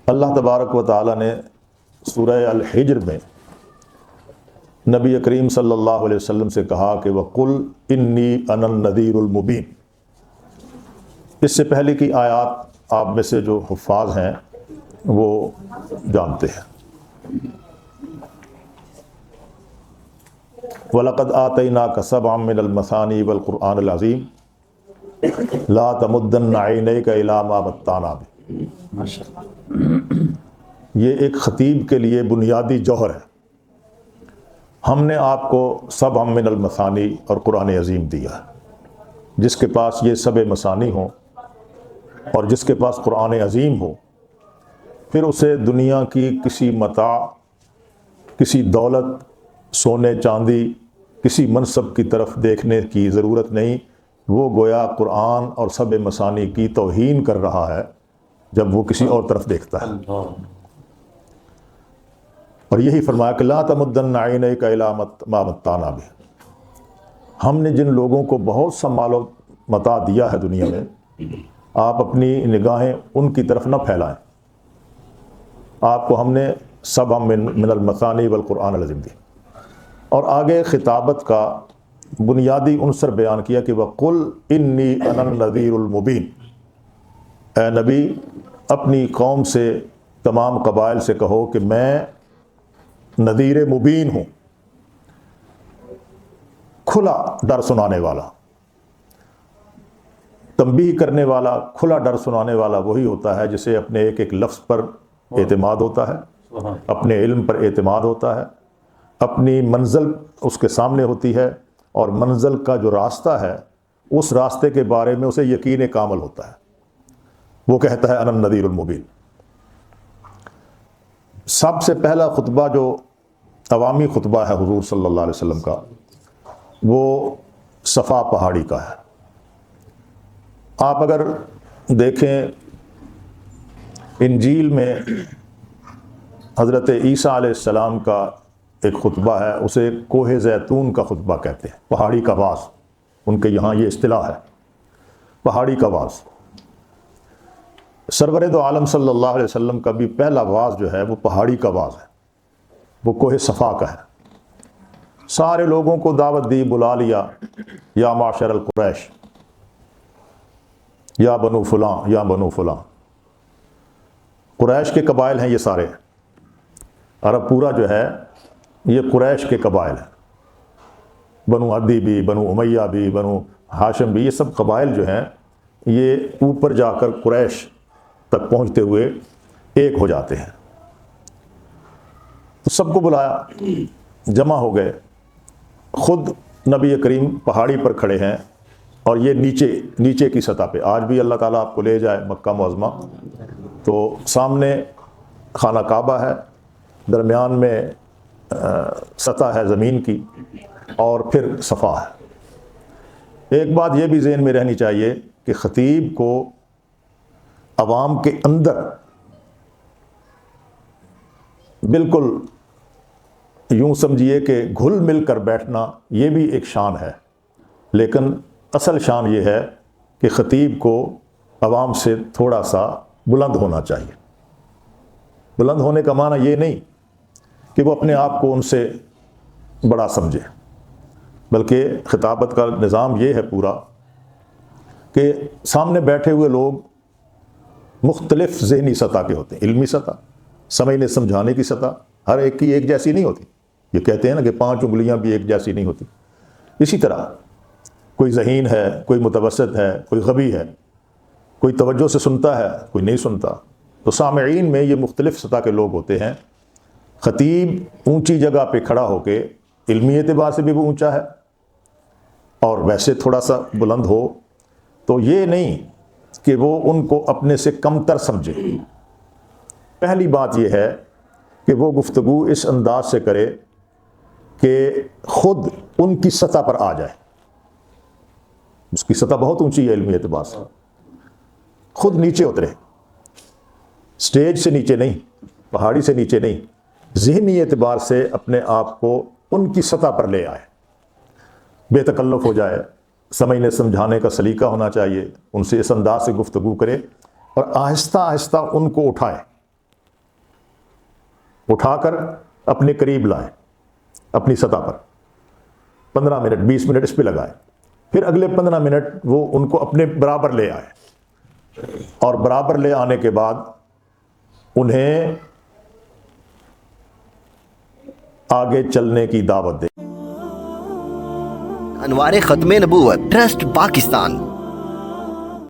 اللہ تبارک و تعالی نے سورہ الحجر میں نبی کریم صلی اللہ علیہ وسلم سے کہا کہ وَقُلْ إِنِّي أَنَا النَّذِيرُ الْمُبِينُ۔ اس سے پہلے کی آیات آپ میں سے جو حفاظ ہیں وہ جانتے ہیں۔ وَلَقَدْ آتَيْنَاكَ سَبْعًا مِّنَ الْمَثَانِي وَالْقُرْآنِ الْعَظِيمِ لَا تَمُدَّنَّ عَيْنَيْكَ إِلَىٰ مَا مَتَّعْنَا بِهِ۔ یہ ایک خطیب کے لیے بنیادی جوہر ہے۔ ہم نے آپ کو سبع من المثانی اور قرآن عظیم دیا ہے۔ جس کے پاس یہ سبع مثانی ہوں اور جس کے پاس قرآن عظیم ہو، پھر اسے دنیا کی کسی متاع، کسی دولت، سونے چاندی، کسی منصب کی طرف دیکھنے کی ضرورت نہیں۔ وہ گویا قرآن اور سبع مثانی کی توہین کر رہا ہے جب وہ کسی اور طرف دیکھتا ہے۔ اور یہی فرمایا کہ لا تمدن عینیک الی ما متعنا بہ۔ ہم نے جن لوگوں کو بہت سا مال و متاع دیا ہے دنیا میں، آپ اپنی نگاہیں ان کی طرف نہ پھیلائیں۔ آپ کو ہم نے سبع من المثانی والقرآن العظیم دی۔ اور آگے خطابت کا بنیادی عنصر بیان کیا کہ وَقُلْ إِنِّي أَنَا النَّذِيرُ الْمُبِينُ۔ اے نبی اپنی قوم سے، تمام قبائل سے کہو کہ میں نذیر مبین ہوں، کھلا ڈر سنانے والا۔ تنبیہ کرنے والا، کھلا ڈر سنانے والا وہی ہوتا ہے جسے اپنے ایک ایک لفظ پر اعتماد ہوتا ہے، اپنے علم پر اعتماد ہوتا ہے، اپنی منزل اس کے سامنے ہوتی ہے، اور منزل کا جو راستہ ہے اس راستے کے بارے میں اسے یقین کامل ہوتا ہے۔ وہ کہتا ہے انا النذیر المبین۔ سب سے پہلا خطبہ جو عوامی خطبہ ہے حضور صلی اللہ علیہ وسلم کا، وہ صفا پہاڑی کا ہے۔ آپ اگر دیکھیں انجیل میں حضرت عیسیٰ علیہ السلام کا ایک خطبہ ہے، اسے کوہ زیتون کا خطبہ کہتے ہیں، پہاڑی کا واعظ، ان کے یہاں یہ اصطلاح ہے، پہاڑی کا واعظ۔ سرور دو عالم صلی اللہ علیہ وسلم کا بھی پہلا واعظ جو ہے وہ پہاڑی کا واعظ ہے، وہ کوہ صفا کا ہے۔ سارے لوگوں کو دعوت دی، بلا لیا، یا معشر القریش، یا بنو فلاں، یا بنو فلاں۔ قریش کے قبائل ہیں یہ سارے، عرب پورا جو ہے یہ قریش کے قبائل ہیں۔ بنو عدی بھی، بنو امیہ بھی، بنو ہاشم بھی، یہ سب قبائل جو ہیں یہ اوپر جا کر قریش تک پہنچتے ہوئے ایک ہو جاتے ہیں۔ تو سب کو بلایا، جمع ہو گئے۔ خود نبی کریم پہاڑی پر کھڑے ہیں، اور یہ نیچے کی سطح پہ۔ آج بھی اللہ تعالیٰ آپ کو لے جائے مکہ معظمہ تو سامنے خانہ کعبہ ہے، درمیان میں سطح ہے زمین کی، اور پھر صفا ہے۔ ایک بات یہ بھی ذہن میں رہنی چاہیے کہ خطیب کو عوام کے اندر بالکل یوں سمجھیے کہ گھل مل کر بیٹھنا یہ بھی ایک شان ہے، لیکن اصل شان یہ ہے کہ خطیب کو عوام سے تھوڑا سا بلند ہونا چاہیے۔ بلند ہونے کا معنی یہ نہیں کہ وہ اپنے آپ کو ان سے بڑا سمجھے، بلکہ خطابت کا نظام یہ ہے پورا کہ سامنے بیٹھے ہوئے لوگ مختلف ذہنی سطح کے ہوتے ہیں۔ علمی سطح، سمجھنے سمجھانے کی سطح، ہر ایک کی ایک جیسی نہیں ہوتی۔ یہ کہتے ہیں نا کہ 5 انگلیاں بھی ایک جیسی نہیں ہوتی۔ اسی طرح کوئی ذہین ہے، کوئی متوسط ہے، کوئی غبی ہے، کوئی توجہ سے سنتا ہے، کوئی نہیں سنتا۔ تو سامعین میں یہ مختلف سطح کے لوگ ہوتے ہیں۔ خطیب اونچی جگہ پہ کھڑا ہو کے علمی اعتبار سے بھی وہ اونچا ہے، اور ویسے تھوڑا سا بلند ہو، تو یہ نہیں کہ وہ ان کو اپنے سے کمتر سمجھے۔ پہلی بات یہ ہے کہ وہ گفتگو اس انداز سے کرے کہ خود ان کی سطح پر آ جائے۔ اس کی سطح بہت اونچی ہے علمی اعتبار سے، خود نیچے اترے، سٹیج سے نیچے نہیں، پہاڑی سے نیچے نہیں، ذہنی اعتبار سے اپنے آپ کو ان کی سطح پر لے آئے، بے تکلف ہو جائے۔ سمجھنے سمجھانے کا سلیقہ ہونا چاہیے، ان سے اس انداز سے گفتگو کرے، اور آہستہ آہستہ ان کو اٹھائے۔ اٹھا کر اپنے قریب لائیں، اپنی سطح پر 15 منٹ 20 منٹ اس پہ لگائیں، پھر اگلے 15 منٹ وہ ان کو اپنے برابر لے آئیں، اور برابر لے آنے کے بعد انہیں آگے چلنے کی دعوت دیں۔ انوار ختم نبوت ٹرسٹ پاکستان۔